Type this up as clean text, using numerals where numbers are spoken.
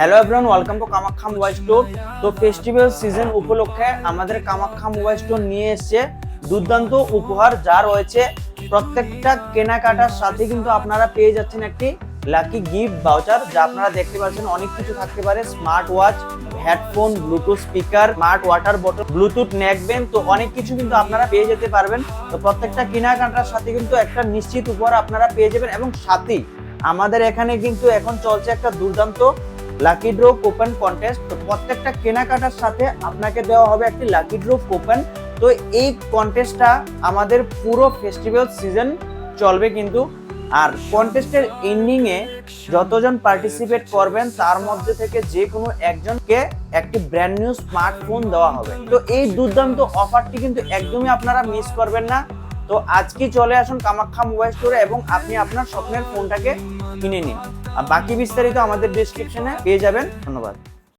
Hello everyone, welcome to Kamakhya mobile store. তো festival season উপলক্ষে আমাদের কামাখ্যা মোবাইল স্টোর নিয়ে এসেছে দুর্দান্ত উপহার, যা রয়েছে প্রত্যেকটা কেনাকাটার সাথে কিন্তু আপনারা পেয়ে যাচ্ছেন একটি লাকি গিফট ভাউচার, যা আপনারা দেখতে পাচ্ছেন অনেক কিছু থাকতে পারে। Smart watch, headphone, Bluetooth speaker, smart water bottle, Bluetooth neckband, তো অনেক কিছু কিন্তু আপনারা পেয়ে যেতে পারবেন। তো প্রত্যেকটা কেনাকাটার সাথে কিন্তু একটা নিশ্চিত উপহার আপনারা পেয়ে যাবেন। এবং সাথেই আমাদের এখানে কিন্তু এখন চলছে একটা দুর্দান্ত লাকি ড্র কুপন কন্টেস্ট। তো প্রত্যেকটা কেনাকাটার সাথে আপনাকে দেওয়া হবে একটি লাকি ড্র কুপন। তো এই কন্টেস্টটা আমাদের পুরো ফেস্টিভ্যাল সিজন চলবে কিন্তু। আর কন্টেস্টের এন্ডিং এ যতজন পার্টিসিপেট করবেন তার মধ্যে থেকে যে কোনো একজনকে একটি ব্র্যান্ড নিউ স্মার্টফোন দেওয়া হবে। তো এই দুর্দান্ত অফারটি কিন্তু একদমই আপনারা মিস করবেন না। তো আজকে চলে আসুন কামাখ্যা মোবাইল স্টোরে এবং আপনি আপনার স্বপ্নের ফোনটাকে কিনে নিন। আর বাকি বিস্তারিত আমাদের ডেসক্রিপশনে পেয়ে যাবেন। ধন্যবাদ।